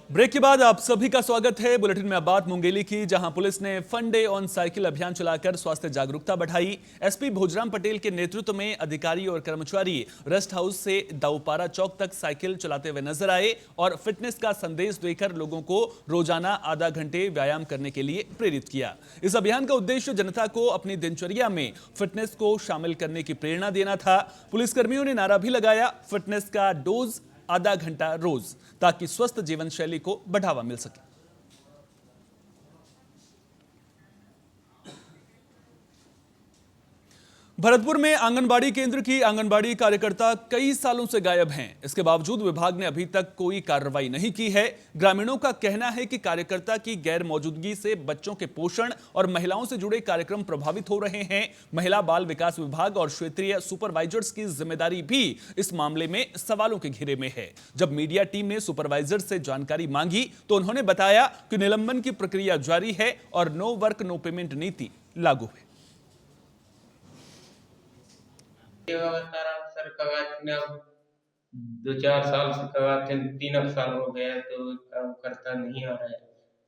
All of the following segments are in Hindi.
ब्रेक के बाद आप सभी का स्वागत है। बुलेटिन में अब बात मुंगेली की, जहां पुलिस ने फन डे ऑन साइकिल अभियान चलाकर स्वास्थ्य जागरूकता बढ़ाई। एसपी भोजराम पटेल के नेतृत्व में अधिकारी और कर्मचारी रेस्ट हाउस से दाऊपारा चौक तक साइकिल चलाते हुए नजर आए और फिटनेस का संदेश देकर लोगों को रोजाना आधा घंटे व्यायाम करने के लिए प्रेरित किया। इस अभियान का उद्देश्य जनता को अपनी दिनचर्या में फिटनेस को शामिल करने की प्रेरणा देना था। पुलिसकर्मियों ने नारा भी लगाया, फिटनेस का डोज आधा घंटा रोज, ताकि स्वस्थ जीवन शैली को बढ़ावा मिल सके। भरतपुर में आंगनबाड़ी केंद्र की आंगनबाड़ी कार्यकर्ता कई सालों से गायब हैं। इसके बावजूद विभाग ने अभी तक कोई कार्रवाई नहीं की है। ग्रामीणों का कहना है कि कार्यकर्ता की गैर मौजूदगी से बच्चों के पोषण और महिलाओं से जुड़े कार्यक्रम प्रभावित हो रहे हैं। महिला बाल विकास विभाग और क्षेत्रीय सुपरवाइजर्स की जिम्मेदारी भी इस मामले में सवालों के घेरे में है। जब मीडिया टीम ने सुपरवाइजर से जानकारी मांगी तो उन्होंने बताया कि निलंबन की प्रक्रिया जारी है और नो वर्क नो पेमेंट नीति लागू है। सर कवाते अब 2-4 साल से कवाते 3 साल हो गया तो काम करता नहीं आ रहा है।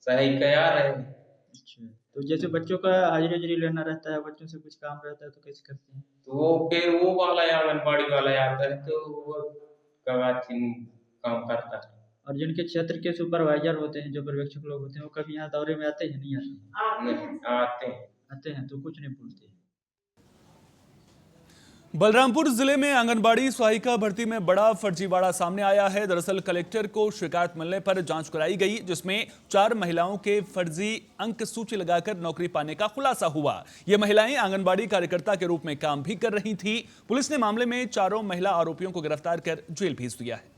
सही क्या रहे। अच्छा, तो जैसे बच्चों का हाजिरी लेना रहता है, बच्चों से कुछ काम रहता है तो कैसे करते हैं? तो वो फिर वो वाला आंगनबाड़ी वाला आता है तो वो कवाते काम करता है। और जिनके क्षेत्र के सुपरवाइजर होते हैं, जो पर्यवेक्षक लोग होते हैं, वो कभी यहाँ दौरे में आते हैं, नहीं आते? नहीं आते हैं। आते हैं तो कुछ नहीं बोलते। बलरामपुर जिले में आंगनबाड़ी सहायिका भर्ती में बड़ा फर्जीवाड़ा सामने आया है। दरअसल कलेक्टर को शिकायत मिलने पर जांच कराई गई, जिसमें 4 महिलाओं के फर्जी अंक सूची लगाकर नौकरी पाने का खुलासा हुआ। ये महिलाएं आंगनबाड़ी कार्यकर्ता के रूप में काम भी कर रही थी। पुलिस ने मामले में चारों महिला आरोपियों को गिरफ्तार कर जेल भेज दिया है।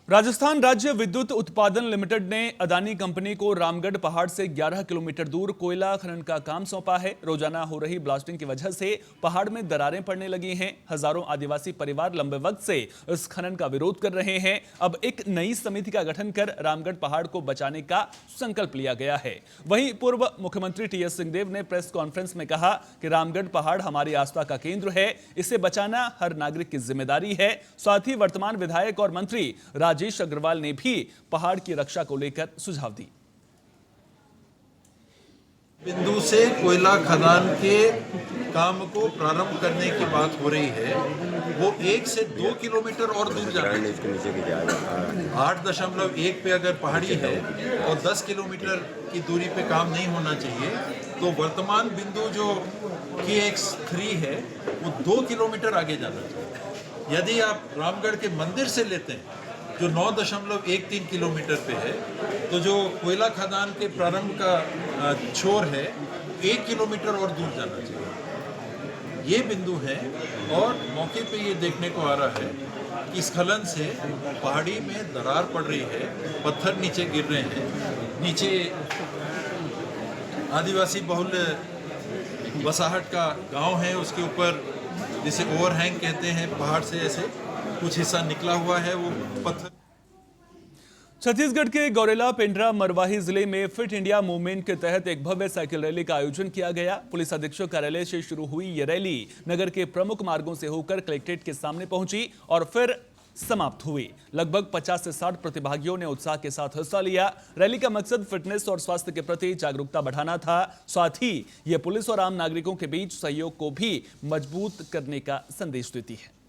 राजस्थान राज्य विद्युत उत्पादन लिमिटेड ने अदानी कंपनी को रामगढ़ पहाड़ से 11 किलोमीटर दूर कोयला खनन का काम सौंपा है। रोजाना हो रही ब्लास्टिंग की वजह से पहाड़ में दरारें पड़ने लगी हैं। हजारों आदिवासी परिवार लंबे वक्त से इस खनन का विरोध कर रहे हैं। अब एक नई समिति का गठन कर रामगढ़ पहाड़ को बचाने का संकल्प लिया गया है। वहीं पूर्व मुख्यमंत्री टीएस सिंहदेव ने प्रेस कॉन्फ्रेंस में कहा कि रामगढ़ पहाड़ हमारी आस्था का केंद्र है, इसे बचाना हर नागरिक की जिम्मेदारी है। साथ ही वर्तमान विधायक और मंत्री राजेश अग्रवाल ने भी पहाड़ की रक्षा को लेकर सुझाव दी। बिंदु से कोयला खदान के काम को प्रारंभ करने की बात हो रही है, वो 1 से 2 किलोमीटर और दूर जाना है। 8.1 पे अगर पहाड़ी है और 10 किलोमीटर की दूरी पे काम नहीं होना चाहिए, तो वर्तमान बिंदु जो KX3 है वो 2 किलोमीटर आगे जाना चाहिए। यदि आप रामगढ़ के मंदिर से लेते हैं जो 9.13 किलोमीटर पे है, तो जो कोयला खदान के प्रारंभ का छोर है 1 किलोमीटर और दूर जाना चाहिए। ये बिंदु है और मौके पे ये देखने को आ रहा है कि स्खलन से पहाड़ी में दरार पड़ रही है, पत्थर नीचे गिर रहे हैं। नीचे आदिवासी बहुल बसाहट का गांव है, उसके ऊपर जिसे ओवरहैंग कहते हैं, पहाड़ से ऐसे कुछ हिस्सा निकला हुआ है, वो पत्थर। छत्तीसगढ़ के गौरेला पेंड्रा मरवाही जिले में फिट इंडिया मूवमेंट के तहत एक भव्य साइकिल रैली का आयोजन किया गया। पुलिस अधीक्षक कार्यालय से शुरू हुई यह रैली नगर के प्रमुख मार्गों से होकर कलेक्ट्रेट के सामने पहुंची और फिर समाप्त हुई। लगभग 50 से 60 प्रतिभागियों ने उत्साह के साथ हिस्सा लिया। रैली का मकसद फिटनेस और स्वास्थ्य के प्रति जागरूकता बढ़ाना था। साथ ही यह पुलिस और आम नागरिकों के बीच सहयोग को भी मजबूत करने का संदेश देती है।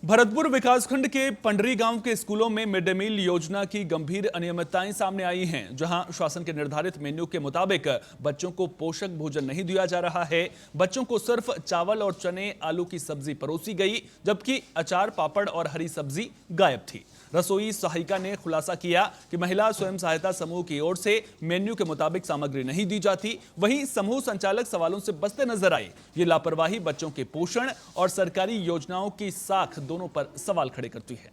भरतपुर विकासखंड के पंडरी गांव के स्कूलों में मिड डे मील योजना की गंभीर अनियमितताएं सामने आई हैं, जहां शासन के निर्धारित मेन्यू के मुताबिक बच्चों को पोषक भोजन नहीं दिया जा रहा है। बच्चों को सिर्फ चावल और चने आलू की सब्जी परोसी गई, जबकि अचार पापड़ और हरी सब्जी गायब थी। रसोई सहायिका ने खुलासा किया कि महिला स्वयं सहायता समूह की ओर से मेन्यू के मुताबिक सामग्री नहीं दी जाती। वहीं समूह संचालक सवालों से बचते नजर आए। ये लापरवाही बच्चों के पोषण और सरकारी योजनाओं की साख दोनों पर सवाल खड़े करती है।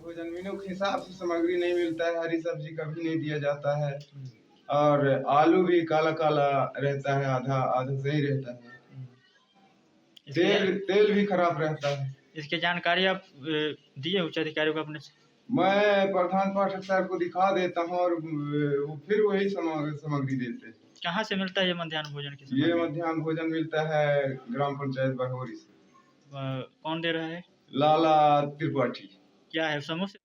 भोजन मेनू के हिसाब से सामग्री नहीं मिलता है, हरी सब्जी कभी नहीं दिया जाता है और आलू भी काला काला रहता है, आधा आधा सही रहता है। तेल भी खराब रहता है। इसकी जानकारी आप दिए उच्च अधिकारियों को अपने से? मैं प्रधान पाठक साहब को दिखा देता हूँ और वो फिर वही सामग्री देते हैं। कहाँ से मिलता है ये मध्याह्न भोजन की ये सामग्री? मध्याह्न भोजन मिलता है ग्राम पंचायत बरहोरी से। कौन दे रहा है? लाला त्रिपाठी। क्या है समूह से